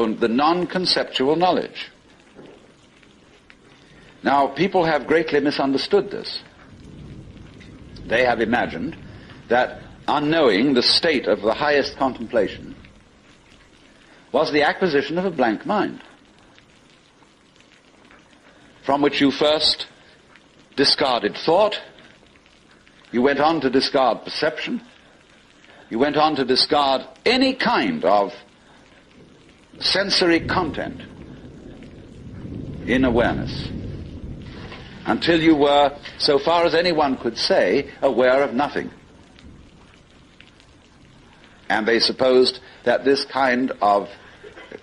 the non-conceptual knowledge. Now, people have greatly misunderstood this. They have imagined that unknowing the state of the highest contemplation was the acquisition of a blank mind, from which you first discarded thought, you went on to discard perception, you went on to discard any kind of sensory content in awareness, until you were, so far as anyone could say, aware of nothing. And they supposed that this kind of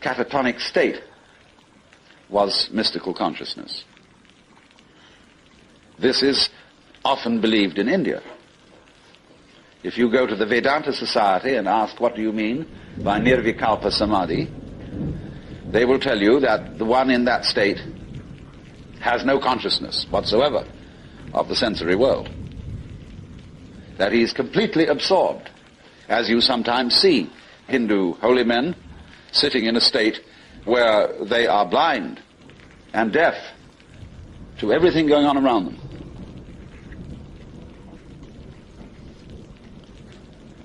catatonic state was mystical consciousness. This is often believed in India. If you go to the Vedanta Society and ask, what do you mean by Nirvikalpa Samadhi, they will tell you that the one in that state has no consciousness whatsoever of the sensory world, that he is completely absorbed, as you sometimes see Hindu holy men sitting in a state where they are blind and deaf to everything going on around them.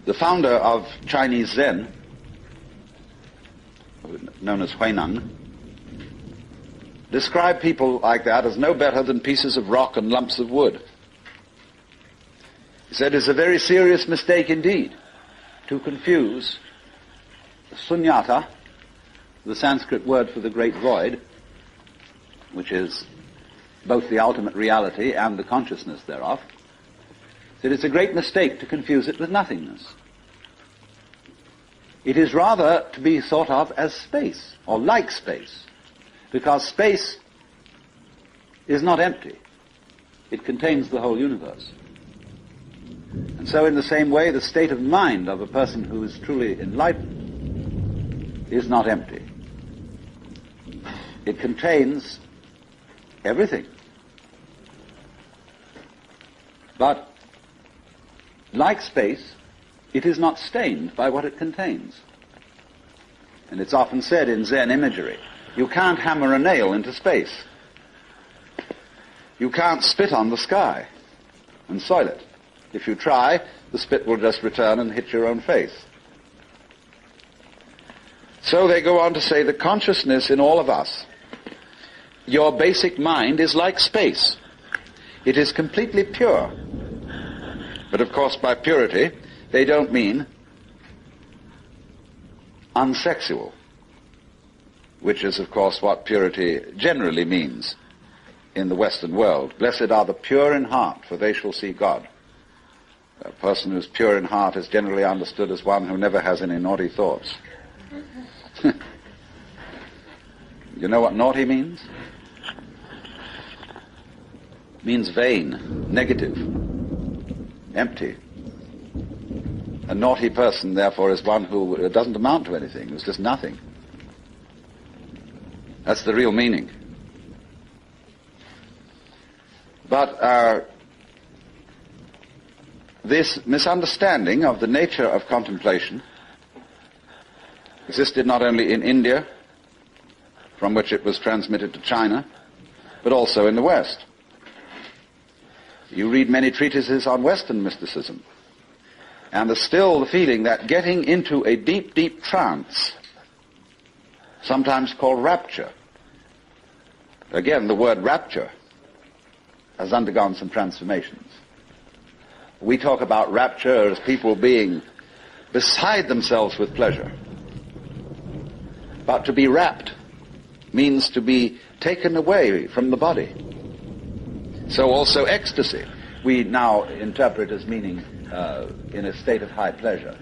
The founder of Chinese Zen, known as Huineng, described people like that as no better than pieces of rock and lumps of wood. He said it's a very serious mistake indeed to confuse sunyata, the Sanskrit word for the great void, which is both the ultimate reality and the consciousness thereof. He said it's a great mistake to confuse it with nothingness. It is rather to be thought of as space, or like space, because space is not empty. It contains the whole universe. And so in the same way, the state of mind of a person who is truly enlightened is not empty. It contains everything. But like space, it is not stained by what it contains. And it's often said in Zen imagery, you can't hammer a nail into space. You can't spit on the sky and soil it. If you try, the spit will just return and hit your own face. So they go on to say the consciousness in all of us, your basic mind is like space. It is completely pure. But of course by purity, they don't mean unsexual, which is of course what purity generally means in the Western world. Blessed are the pure in heart, for they shall see God. A person who's pure in heart is generally understood as one who never has any naughty thoughts. You know what naughty means? It means vain, negative, empty. A naughty person, therefore, is one who doesn't amount to anything, who's just nothing. That's the real meaning. But this misunderstanding of the nature of contemplation existed not only in India, from which it was transmitted to China, but also in the West. You read many treatises on Western mysticism, and there's still the feeling that getting into a deep, deep trance, sometimes called rapture. Again, the word rapture has undergone some transformations. We talk about rapture as people being beside themselves with pleasure. But to be rapt means to be taken away from the body. So also ecstasy, we now interpret as meaning in a state of high pleasure.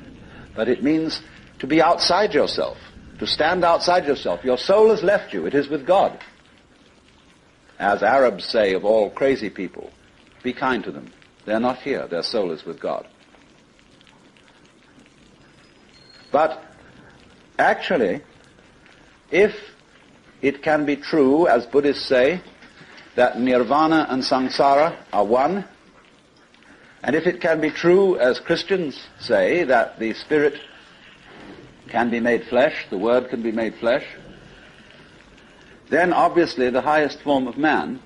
But it means to be outside yourself, to stand outside yourself. Your soul has left you, it is with God. As Arabs say of all crazy people, be kind to them. They're not here, their soul is with God. But actually, if it can be true, as Buddhists say, that nirvana and samsara are one, and if it can be true, as Christians say, that the spirit can be made flesh, the Word can be made flesh, then obviously the highest form of man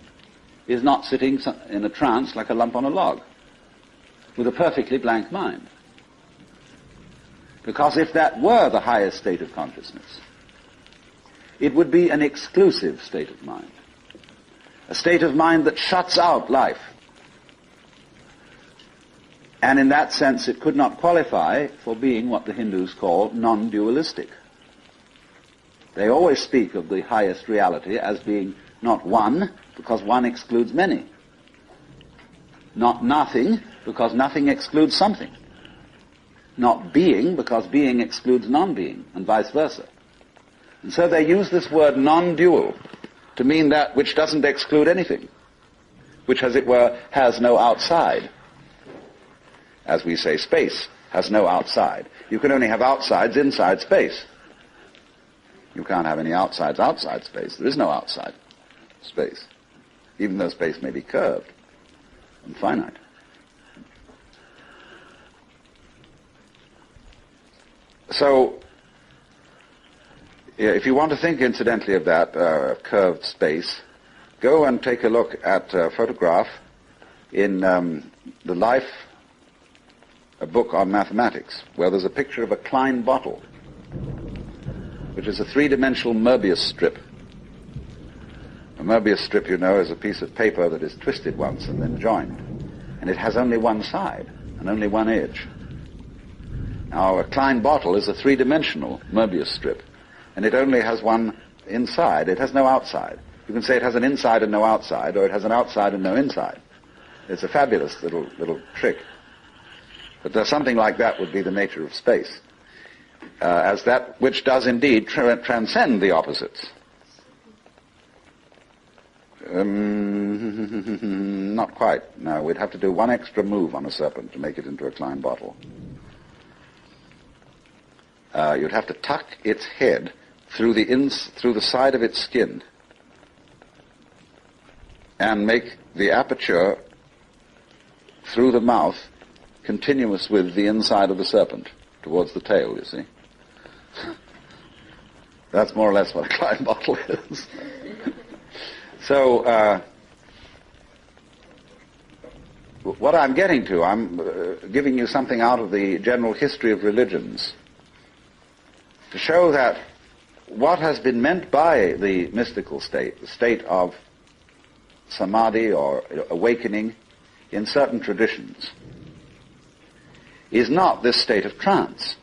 is not sitting in a trance like a lump on a log with a perfectly blank mind. Because if that were the highest state of consciousness, it would be an exclusive state of mind, a state of mind that shuts out life. And in that sense it could not qualify for being what the Hindus call non-dualistic. They always speak of the highest reality as being not one, because one excludes many. Not nothing, because nothing excludes something. Not being, because being excludes non-being, and vice versa. And so they use this word non-dual to mean that which doesn't exclude anything, which, as it were, has no outside. As we say, space has no outside. You can only have outsides inside space. You can't have any outsides outside space. There is no outside space, even though space may be curved and finite. So, if you want to think incidentally of that curved space, go and take a look at a photograph in the Life, a book on mathematics, where there's a picture of a Klein bottle, which is a three-dimensional Möbius strip. A Möbius strip, you know, is a piece of paper that is twisted once and then joined. And it has only one side and only one edge. Now, a Klein bottle is a three-dimensional Möbius strip, and it only has one inside. It has no outside. You can say it has an inside and no outside, or it has an outside and no inside. It's a fabulous little trick. But something like that would be the nature of space, as that which does indeed transcend the opposites. Not quite. No, we'd have to do one extra move on a serpent to make it into a Klein bottle. You'd have to tuck its head through the side of its skin and make the aperture through the mouth continuous with the inside of the serpent towards the tail, you see. That's more or less what a Klein bottle is. So, what I'm getting to, I'm giving you something out of the general history of religions to show that what has been meant by the mystical state, the state of samadhi or awakening in certain traditions, is not this state of trance,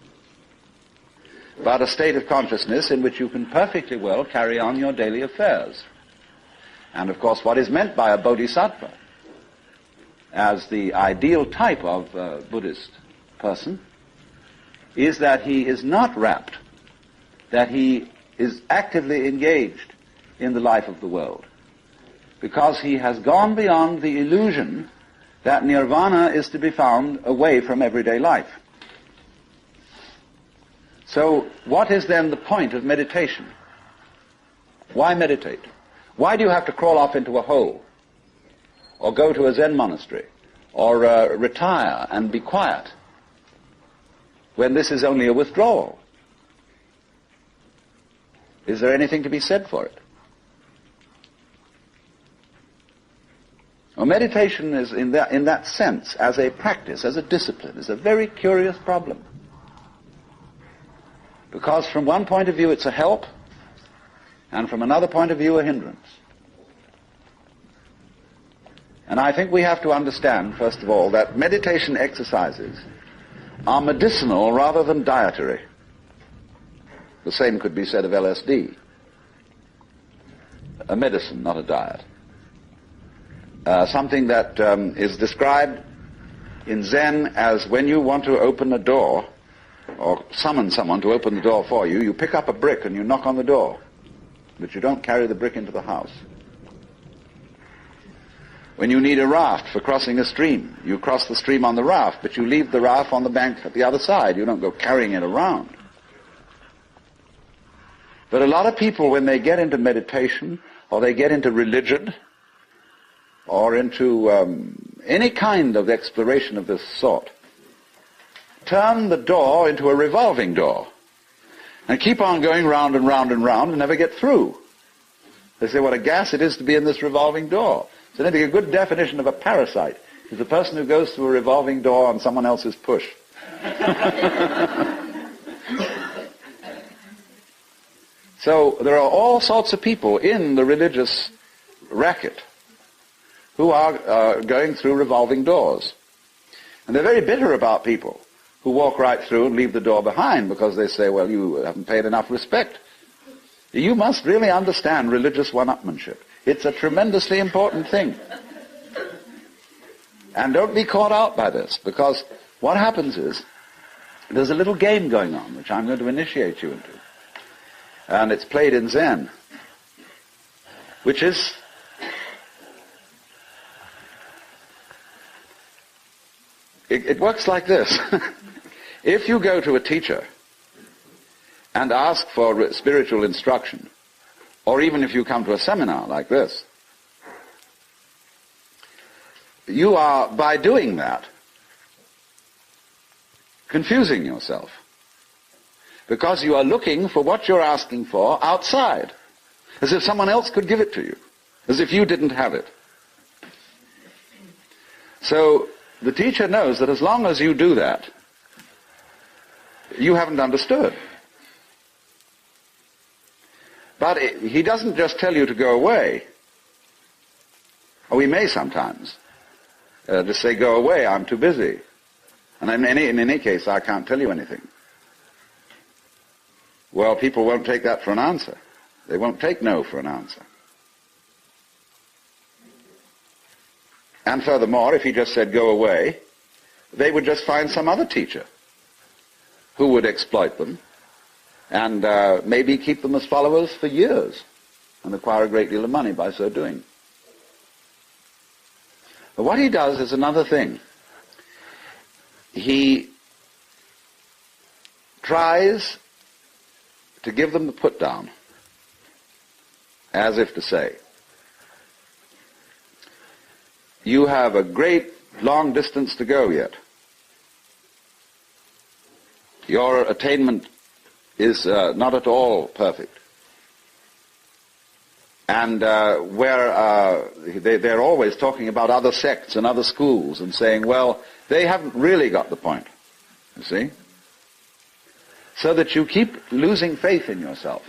but a state of consciousness in which you can perfectly well carry on your daily affairs. And of course, what is meant by a bodhisattva as the ideal type of Buddhist person is that he is not wrapped, that he is actively engaged in the life of the world, because he has gone beyond the illusion that nirvana is to be found away from everyday life. So what is then the point of meditation? Why meditate? Why do you have to crawl off into a hole, or go to a Zen monastery, or retire and be quiet, when this is only a withdrawal? Is there anything to be said for it? Well, meditation is, in that sense, as a practice, as a discipline, is a very curious problem. Because from one point of view it's a help, and from another point of view a hindrance. And I think we have to understand, first of all, that meditation exercises are medicinal rather than dietary. The same could be said of LSD. A medicine, not a diet. Something that is described in Zen as when you want to open a door, or summon someone to open the door for you, you pick up a brick and you knock on the door, but you don't carry the brick into the house. When you need a raft for crossing a stream, you cross the stream on the raft, but you leave the raft on the bank at the other side. You don't go carrying it around. But a lot of people, when they get into meditation, or they get into religion, or into any kind of exploration of this sort, turn the door into a revolving door. and keep on going round and round and round and never get through. They say what a gas it is to be in this revolving door. So I think a good definition of a parasite is the person who goes through a revolving door on someone else's push. So there are all sorts of people in the religious racket who are going through revolving doors. And they're very bitter about people who walk right through and leave the door behind because they say, well, you haven't paid enough respect. You must really understand religious one-upmanship. It's a tremendously important thing. And don't be caught out by this, because what happens is there's a little game going on, which I'm going to initiate you into. And it's played in Zen, which is it works like this. If you go to a teacher and ask for spiritual instruction, or even if you come to a seminar like this, you are, by doing that, confusing yourself. Because you are looking for what you're asking for outside, as if someone else could give it to you, as if you didn't have it. So the teacher knows that as long as you do that, you haven't understood. But he doesn't just tell you to go away. Or he may sometimes just say, go away, I'm too busy. And in any case, I can't tell you anything. Well, people won't take that for an answer. They won't take no for an answer. And furthermore, if he just said, go away, they would just find some other teacher who would exploit them and maybe keep them as followers for years and acquire a great deal of money by so doing. But what he does is another thing. He tries to give them the put down, as if to say, you have a great long distance to go yet. Your attainment is not at all perfect. And they're always talking about other sects and other schools and saying, well, they haven't really got the point, you see? So that you keep losing faith in yourself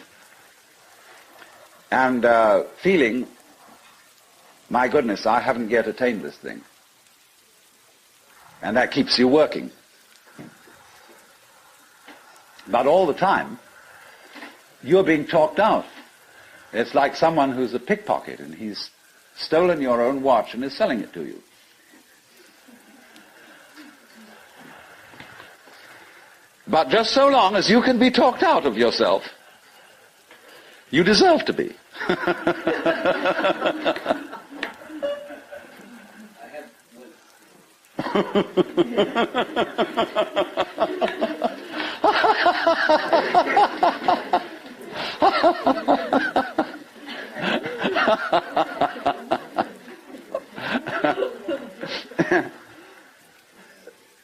and feeling, my goodness, I haven't yet attained this thing. And that keeps you working. But all the time, you're being talked out. It's like someone who's a pickpocket and he's stolen your own watch and is selling it to you. But just so long as you can be talked out of yourself, you deserve to be.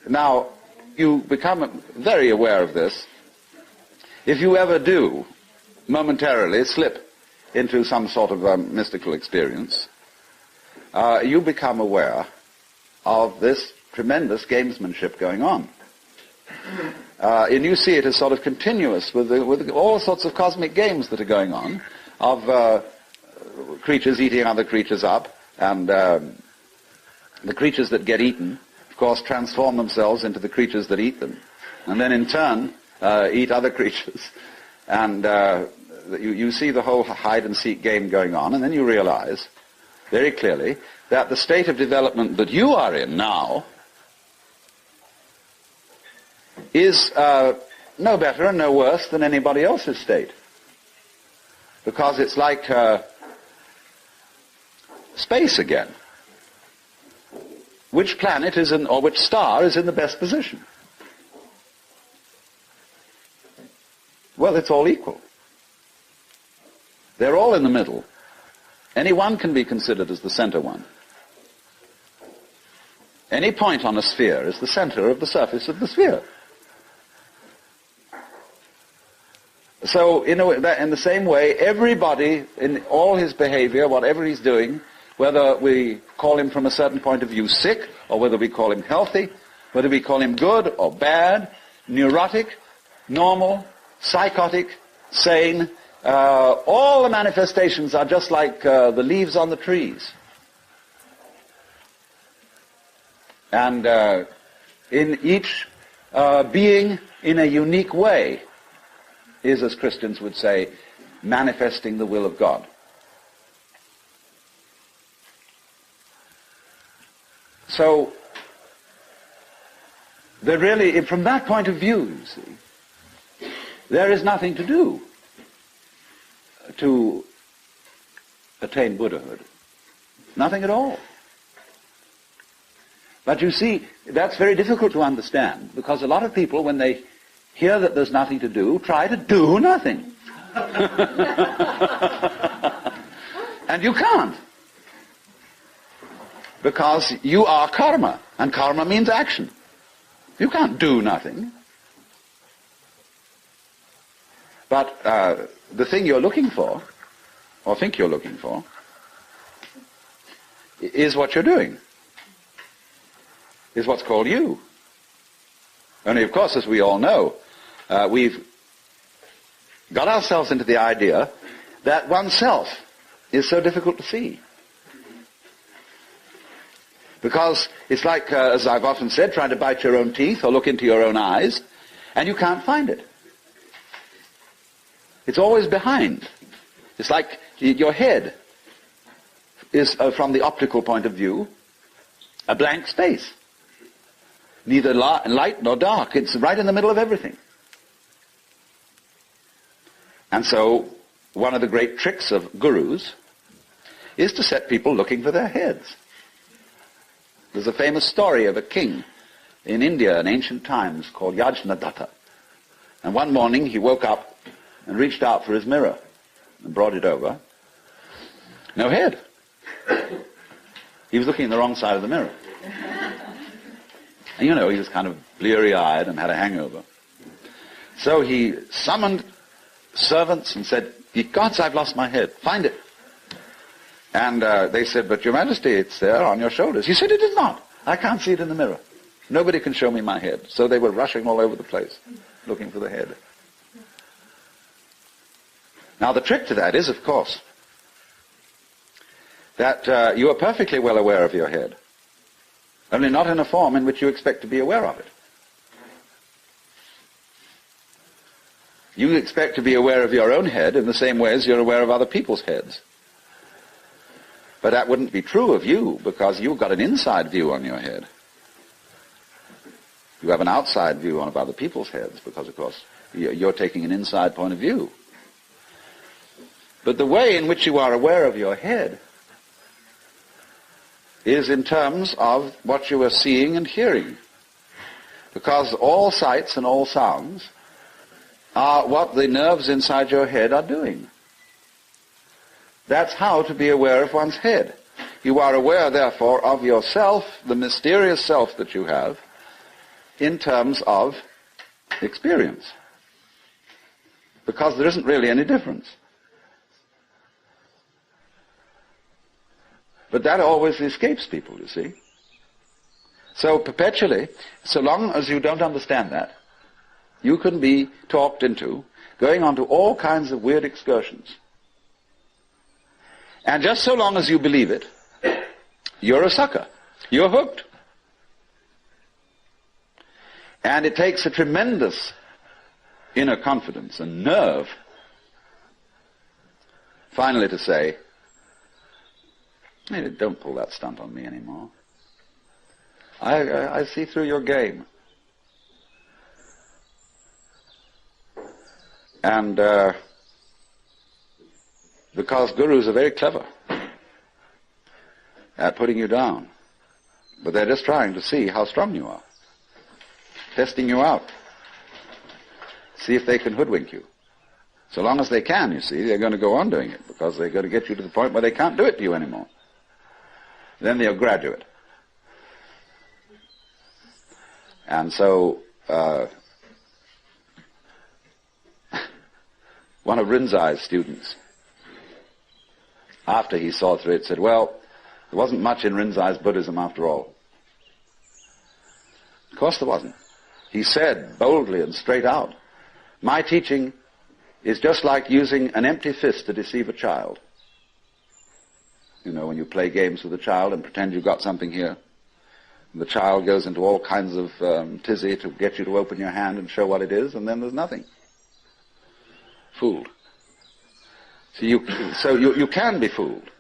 Now, you become very aware of this. If you ever do momentarily slip into some sort of mystical experience, you become aware of this tremendous gamesmanship going on. And you see it as sort of continuous with all sorts of cosmic games that are going on, of creatures eating other creatures up, and the creatures that get eaten, of course, transform themselves into the creatures that eat them, and then in turn eat other creatures. And you see the whole hide-and-seek game going on, and then you realize very clearly that the state of development that you are in now is no better and no worse than anybody else's state. Because it's like space again. Which planet is in, or which star is in the best position? Well, it's all equal. They're all in the middle. Any one can be considered as the center one. Any point on a sphere is the center of the surface of the sphere. So in the same way, everybody in all his behavior, whatever he's doing, whether we call him from a certain point of view sick, or whether we call him healthy, whether we call him good or bad, neurotic, normal, psychotic, sane, all the manifestations are just like the leaves on the trees. And in each being in a unique way is, as Christians would say, manifesting the will of God. So, there really, from that point of view, you see, there is nothing to do to attain Buddhahood. Nothing at all. But you see, that's very difficult to understand, because a lot of people, when they hear that there's nothing to do, try to do nothing. And you can't. Because you are karma, and karma means action. You can't do nothing. But the thing you're looking for, or think you're looking for, is what you're doing. Is what's called you. Only, of course, as we all know, we've got ourselves into the idea that oneself is so difficult to see. Because it's like, as I've often said, trying to bite your own teeth or look into your own eyes, and you can't find it. It's always behind. It's like your head is, from the optical point of view, a blank space. Neither light nor dark. It's right in the middle of everything. And so, one of the great tricks of gurus is to set people looking for their heads. There's a famous story of a king in India in ancient times called Yajnadatta. And one morning he woke up and reached out for his mirror and brought it over. No head. He was looking in the wrong side of the mirror. And you know, he was kind of bleary-eyed and had a hangover. So he summoned servants and said, "Ye gods, I've lost my head. Find it." And they said, "But Your Majesty, it's there on your shoulders." He said, "It is not. I can't see it in the mirror. Nobody can show me my head." So they were rushing all over the place, looking for the head. Now the trick to that is, of course, that you are perfectly well aware of your head, only not in a form in which you expect to be aware of it. You expect to be aware of your own head in the same way as you're aware of other people's heads. But that wouldn't be true of you, because you've got an inside view on your head. You have an outside view on other people's heads, because, of course, you're taking an inside point of view. But the way in which you are aware of your head is in terms of what you are seeing and hearing. Because all sights and all sounds are what the nerves inside your head are doing. That's how to be aware of one's head. You are aware, therefore, of yourself, the mysterious self that you have, in terms of experience. Because there isn't really any difference. But that always escapes people, you see. So perpetually, so long as you don't understand that, you can be talked into going on to all kinds of weird excursions. And just so long as you believe it, you're a sucker. You're hooked. And it takes a tremendous inner confidence and nerve finally to say, "Hey, don't pull that stunt on me anymore. I see through your game." And because gurus are very clever at putting you down. But they're just trying to see how strong you are. Testing you out. See if they can hoodwink you. So long as they can, you see, they're going to go on doing it, because they're going to get you to the point where they can't do it to you anymore. Then they'll graduate. And so, One of Rinzai's students, after he saw through it, said, well, there wasn't much in Rinzai's Buddhism after all. Of course there wasn't. He said boldly and straight out, my teaching is just like using an empty fist to deceive a child. You know, when you play games with a child and pretend you've got something here, and the child goes into all kinds of tizzy to get you to open your hand and show what it is, and then there's nothing. Fooled. So you can be fooled.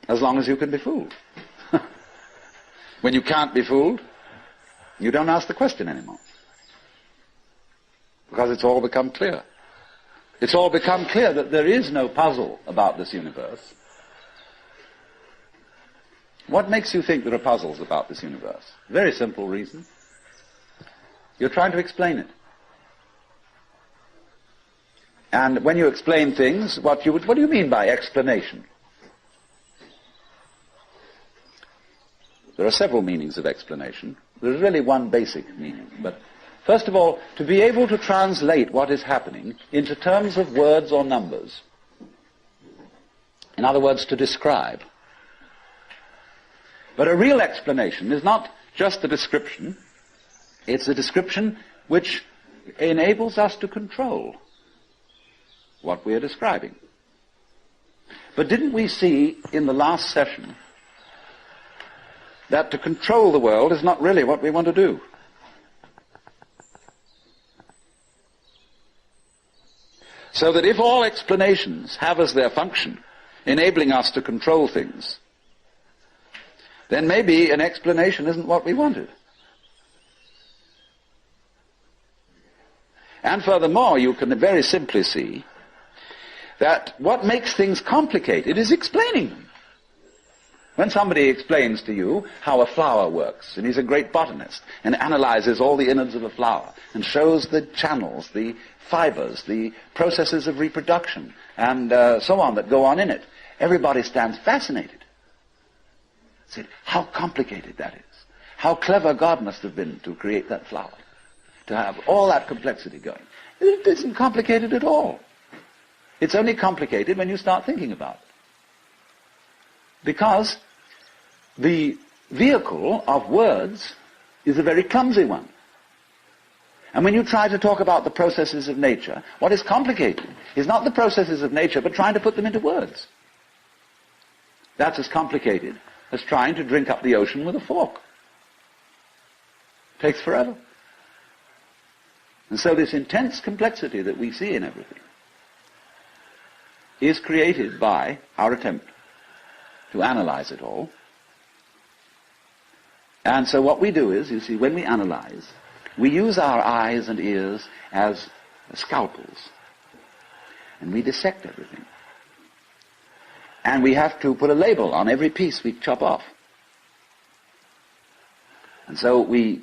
As long as you can be fooled. When you can't be fooled, you don't ask the question anymore. Because it's all become clear. It's all become clear that there is no puzzle about this universe. What makes you think there are puzzles about this universe? Very simple reason. You're trying to explain it. And when you explain things, what do you mean by explanation? There are several meanings of explanation. There's really one basic meaning. But first of all, to be able to translate what is happening into terms of words or numbers. In other words, to describe. But a real explanation is not just a description. It's a description which enables us to control what we are describing. But didn't we see in the last session that to control the world is not really what we want to do? So that if all explanations have as their function enabling us to control things, then maybe an explanation isn't what we wanted. And furthermore, you can very simply see that what makes things complicated is explaining them. When somebody explains to you how a flower works, and he's a great botanist, and analyzes all the innards of a flower, and shows the channels, the fibers, the processes of reproduction, and so on that go on in it, everybody stands fascinated. Said, how complicated that is. How clever God must have been to create that flower, to have all that complexity going. It isn't complicated at all. It's only complicated when you start thinking about it. Because the vehicle of words is a very clumsy one. And when you try to talk about the processes of nature, what is complicated is not the processes of nature, but trying to put them into words. That's as complicated as trying to drink up the ocean with a fork. It takes forever. And so this intense complexity that we see in everything is created by our attempt to analyze it all. And so what we do is, you see, when we analyze, we use our eyes and ears as scalpels. And we dissect everything. And we have to put a label on every piece we chop off. And so we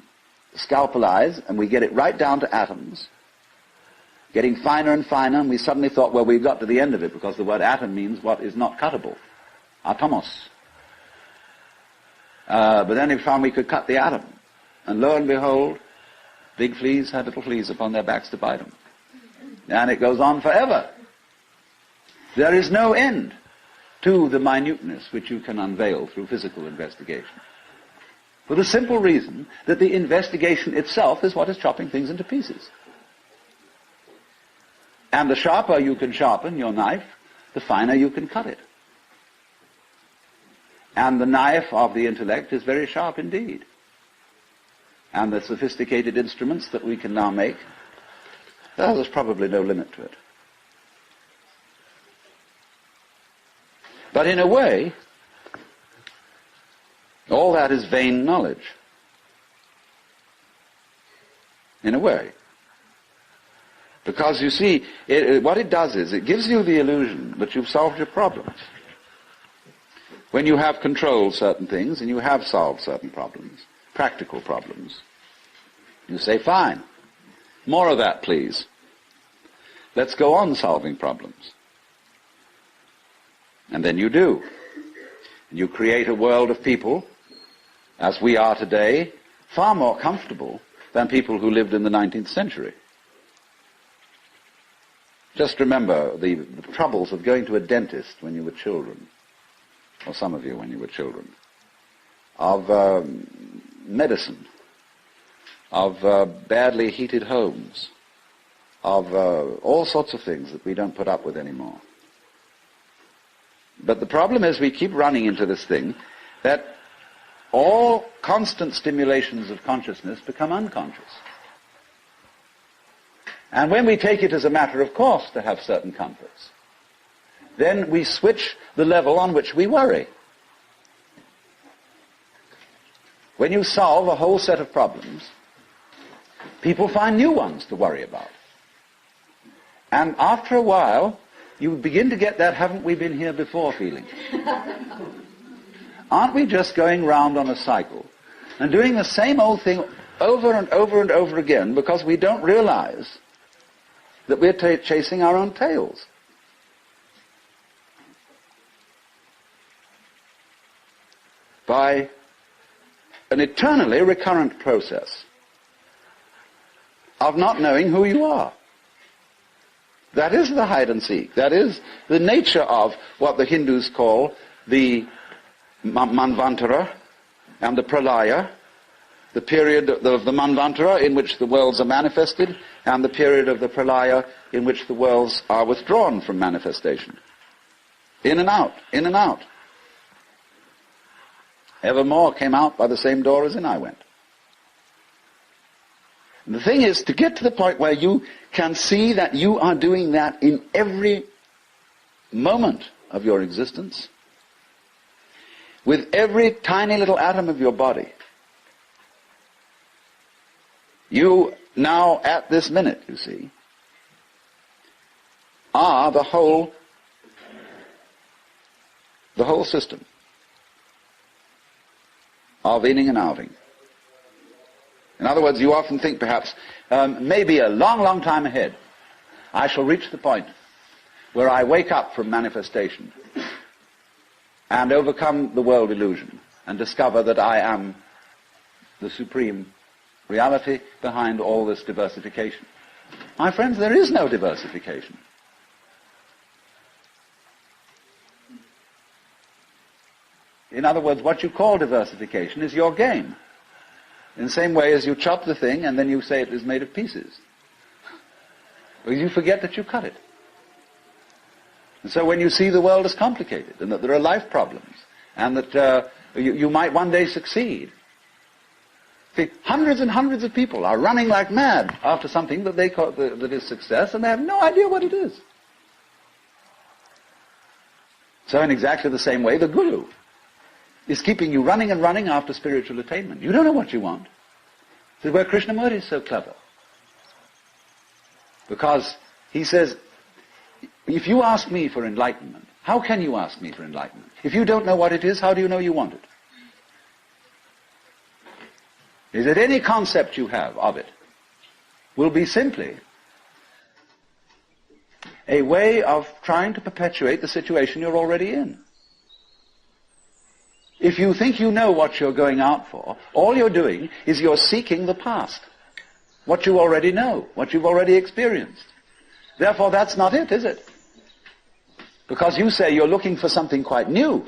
scalpelize, and we get it right down to atoms, getting finer and finer, and we suddenly thought, well, we've got to the end of it, because the word atom means what is not cuttable. Atomos. But then we found we could cut the atom. And lo and behold, big fleas had little fleas upon their backs to bite them. And it goes on forever. There is no end to the minuteness which you can unveil through physical investigation. For the simple reason that the investigation itself is what is chopping things into pieces. And the sharper you can sharpen your knife, the finer you can cut it. And the knife of the intellect is very sharp indeed. And the sophisticated instruments that we can now make, well, there's probably no limit to it. But in a way, all that is vain knowledge. In a way. Because you see, what it does is, it gives you the illusion that you've solved your problems. When you have controlled certain things, and you have solved certain problems, practical problems, you say, fine, more of that, please. Let's go on solving problems. And then you do. And you create a world of people, as we are today, far more comfortable than people who lived in the 19th century. Just remember the troubles of going to a dentist when you were children, or some of you when you were children, of medicine, of badly heated homes, of all sorts of things that we don't put up with anymore. But the problem is we keep running into this thing that all constant stimulations of consciousness become unconscious. And when we take it as a matter of course to have certain comforts, then we switch the level on which we worry. When you solve a whole set of problems, people find new ones to worry about. And after a while, you begin to get that haven't we been here before feeling. Aren't we just going round on a cycle and doing the same old thing over and over and over again because we don't realize that we're chasing our own tails? By an eternally recurrent process of not knowing who you are. That is the hide and seek. That is the nature of what the Hindus call the Manvantara and the Pralaya, the period of the Manvantara in which the worlds are manifested, and the period of the Pralaya in which the worlds are withdrawn from manifestation. In and out, in and out. Evermore came out by the same door as in I went. And the thing is to get to the point where you can see that you are doing that in every moment of your existence, with every tiny little atom of your body. You now, at this minute, you see, are the whole system of inning and outing. In other words, you often think perhaps, maybe a long, long time ahead, I shall reach the point where I wake up from manifestation and overcome the world illusion and discover that I am the supreme reality behind all this diversification. My friends, there is no diversification. In other words, what you call diversification is your game. In the same way as you chop the thing and then you say it is made of pieces. Because you forget that you cut it. And so when you see the world as complicated and that there are life problems and that you might one day succeed. See, hundreds and hundreds of people are running like mad after something that they call that is success, and they have no idea what it is. So in exactly the same way, the guru is keeping you running and running after spiritual attainment. You don't know what you want. This is where Krishnamurti is so clever. Because he says, if you ask me for enlightenment, how can you ask me for enlightenment? If you don't know what it is, how do you know you want it? Is that any concept you have of it will be simply a way of trying to perpetuate the situation you're already in. If you think you know what you're going out for, all you're doing is you're seeking the past. What you already know, what you've already experienced. Therefore, that's not it, is it? Because you say you're looking for something quite new.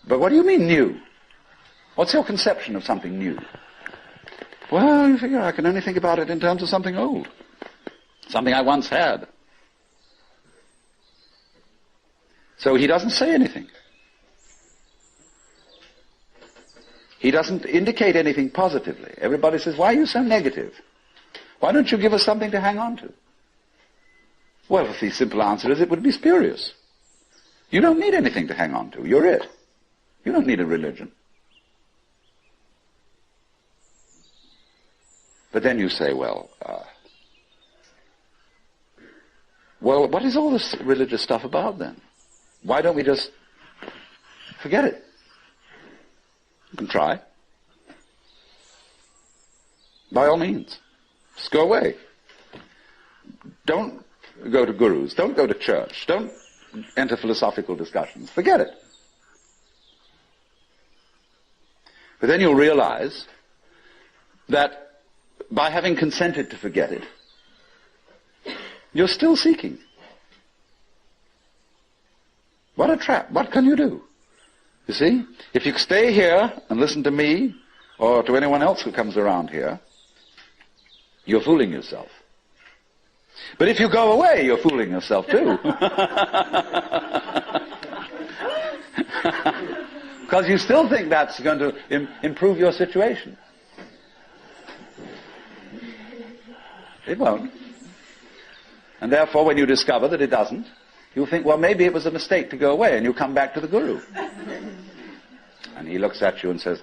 But what do you mean new? What's your conception of something new? Well, you figure I can only think about it in terms of something old. Something I once had. So he doesn't say anything. He doesn't indicate anything positively. Everybody says, why are you so negative? Why don't you give us something to hang on to? Well, the simple answer is it would be spurious. You don't need anything to hang on to. You're it. You don't need a religion. But then you say, well, what is all this religious stuff about then? Why don't we just forget it? You can try. By all means. Just go away. Don't go to gurus. Don't go to church. Don't enter philosophical discussions. Forget it. But then you'll realize that by having consented to forget it, You're still seeking. What a trap. What can you do? You see? If you stay here and listen to me or to anyone else who comes around here, you're fooling yourself. But if you go away, you're fooling yourself too. Because you still think that's going to improve your situation. It won't. And therefore, when you discover that it doesn't, you'll think, well, maybe it was a mistake to go away, and you come back to the Guru. And he looks at you and says,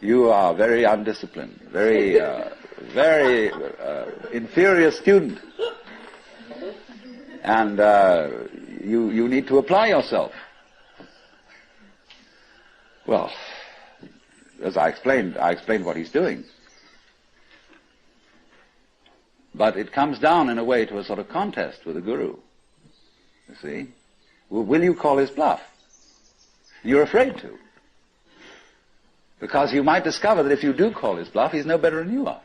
you are very undisciplined, very inferior student. And you need to apply yourself. Well, as I explained what he's doing. But it comes down in a way to a sort of contest with the Guru. You see? Well, will you call his bluff? You're afraid to. Because you might discover that if you do call his bluff, he's no better than you are.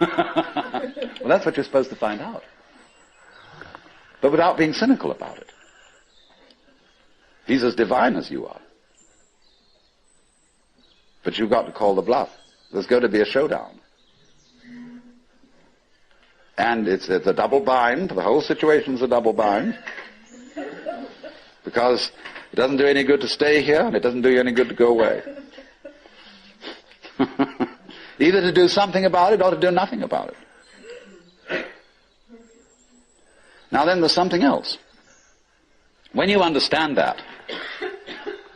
Well, that's what you're supposed to find out. But without being cynical about it. He's as divine as you are. But you've got to call the bluff. There's going to be a showdown. And it's a double bind. The whole situation's a double bind. Because it doesn't do any good to stay here, and it doesn't do you any good to go away. Either to do something about it or to do nothing about it. Now then, there's something else. When you understand that,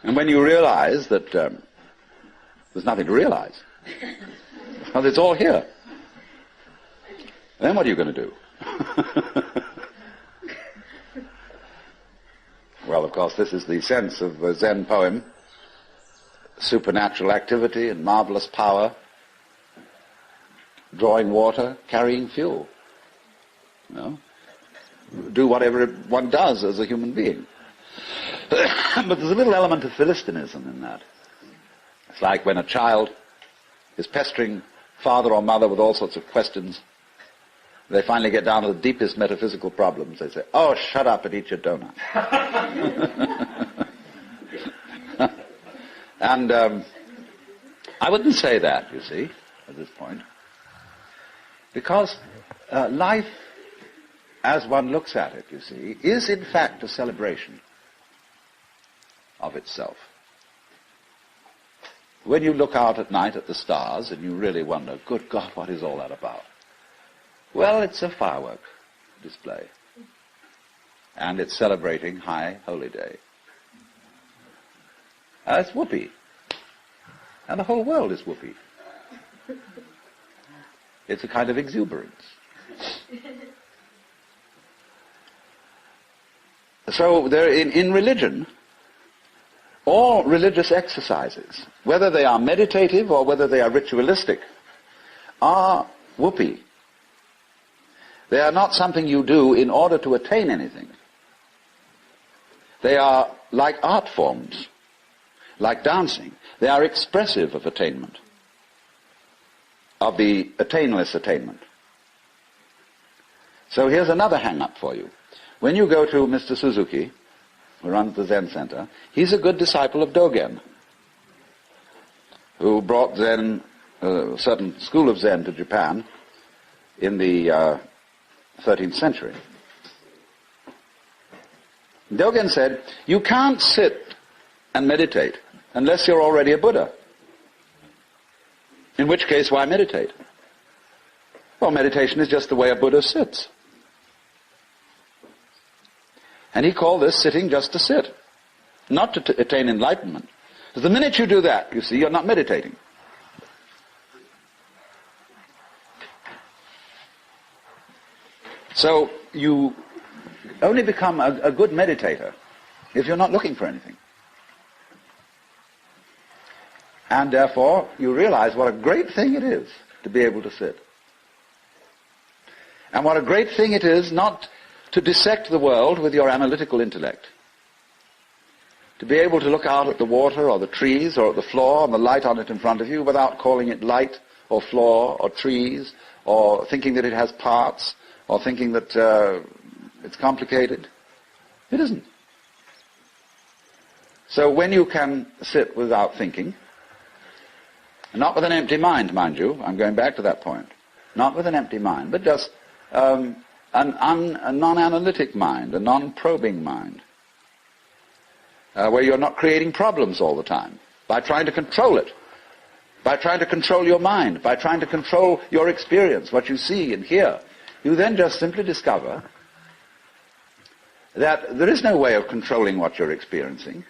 and when you realize that there's nothing to realize, because it's all here, then what are you going to do? Well, of course, this is the sense of the Zen poem. Supernatural activity and marvelous power, drawing water, carrying fuel. You know? Do whatever one does as a human being. But there's a little element of Philistinism in that. It's like when a child is pestering father or mother with all sorts of questions. They finally get down to the deepest metaphysical problems. They say, oh, shut up and eat your donut. And I wouldn't say that, you see, at this point. Because life, as one looks at it, you see, is in fact a celebration of itself. When you look out at night at the stars and you really wonder, good God, what is all that about? Well, it's a firework display. And it's celebrating High Holy Day. It's whoopee. And the whole world is whoopee. It's a kind of exuberance. So there, in religion, all religious exercises, whether they are meditative or whether they are ritualistic, are whoopee. They are not something you do in order to attain anything. They are like art forms, like dancing. They are expressive of attainment, of the attainless attainment. So here's another hang-up for you. When you go to Mr. Suzuki, who runs the Zen Center, he's a good disciple of Dogen, who brought Zen, a certain school of Zen to Japan in the 13th century. Dogen said, you can't sit and meditate unless you're already a Buddha. In which case, why meditate? Well, meditation is just the way a Buddha sits. And he called this sitting just to sit, not to attain enlightenment. Because the minute you do that, you see, you're not meditating. So you only become a good meditator if you're not looking for anything. And therefore, you realize what a great thing it is to be able to sit. And what a great thing it is not to dissect the world with your analytical intellect. To be able to look out at the water or the trees or at the floor and the light on it in front of you without calling it light or floor or trees or thinking that it has parts or thinking that it's complicated. It isn't. So when you can sit without thinking, and not with an empty mind, mind you, I'm going back to that point, not with an empty mind, but just a non-analytic mind, a non-probing mind, where you're not creating problems all the time by trying to control it, by trying to control your mind, by trying to control your experience, what you see and hear. You then just simply discover that there is no way of controlling what you're experiencing,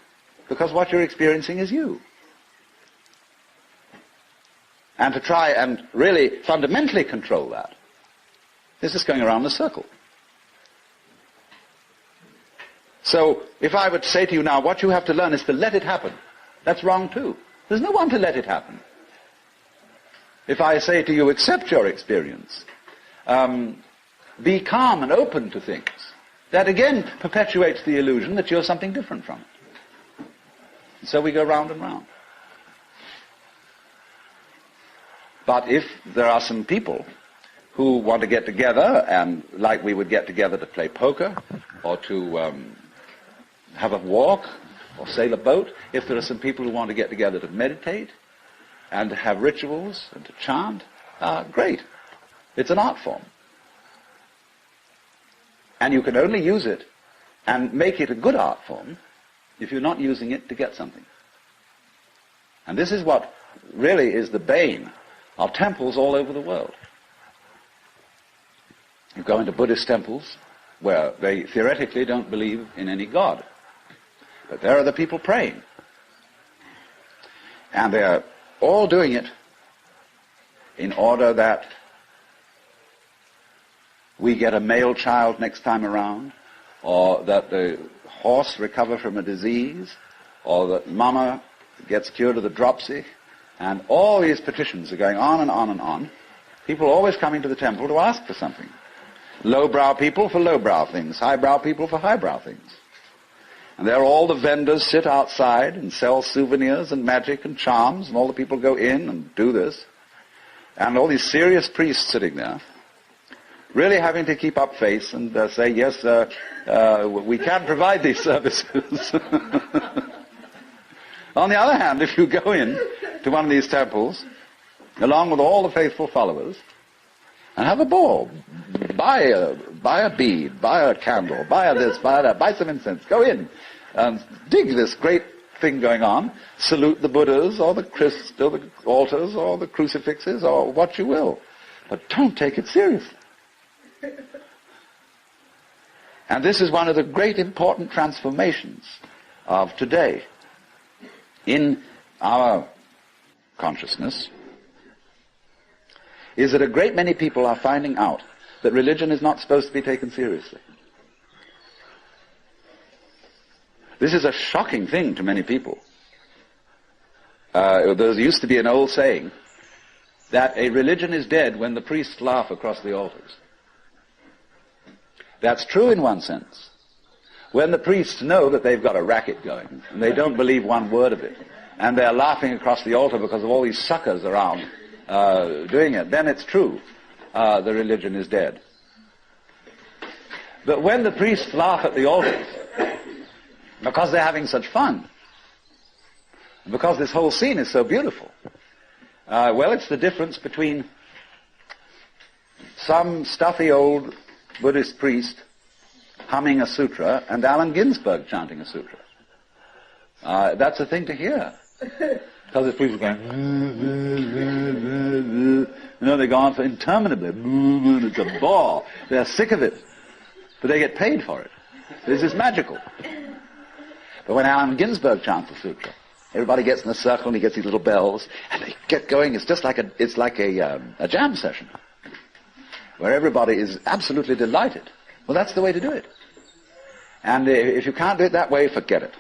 because what you're experiencing is you. And to try and really fundamentally control that is just going around the circle. So if I were to say to you now, what you have to learn is to let it happen, that's wrong too. There's no one to let it happen. If I say to you, accept your experience, be calm and open to things, that again perpetuates the illusion that you're something different from it. And so we go round and round. But if there are some people who want to get together, and like we would get together to play poker, or to have a walk, or sail a boat, if there are some people who want to get together to meditate, and to have rituals, and to chant, great. It's an art form. And you can only use it and make it a good art form if you're not using it to get something. And this is what really is the bane of temples all over the world. You go into Buddhist temples where they theoretically don't believe in any God. But there are the people praying. And they're all doing it in order that we get a male child next time around, or that the horse recover from a disease, or that mama gets cured of the dropsy, and all these petitions are going on and on and on. People always coming to the temple to ask for something. Lowbrow people for lowbrow things, highbrow people for highbrow things. And there all the vendors sit outside and sell souvenirs and magic and charms, and all the people go in and do this. And all these serious priests sitting there, really having to keep up face and say, yes, we can provide these services. On the other hand, if you go in to one of these temples, along with all the faithful followers, and have a ball, buy a bead, buy a candle, buy this, buy that, buy some incense, go in and dig this great thing going on, salute the Buddhas or the altars or the crucifixes or what you will, but don't take it seriously. And this is one of the great important transformations of today in our consciousness, is that a great many people are finding out that religion is not supposed to be taken seriously. This is a shocking thing to many people. There used to be an old saying that a religion is dead when the priests laugh across the altars. That's true in one sense. When the priests know that they've got a racket going, and they don't believe one word of it, and they're laughing across the altar because of all these suckers around doing it, then it's true. The religion is dead. But when the priests laugh at the altars, because they're having such fun, because this whole scene is so beautiful, well, it's the difference between some stuffy old Buddhist priest humming a sutra and Allen Ginsberg chanting a sutra. That's a thing to hear. Because the priests are going, they go on for interminably. It's a bore. They're sick of it. But they get paid for it. This is magical. But when Allen Ginsberg chants the sutra, everybody gets in a circle and he gets these little bells, and they get going. It's just like a jam session, where everybody is absolutely delighted. Well, that's the way to do it. And if you can't do it that way, forget it.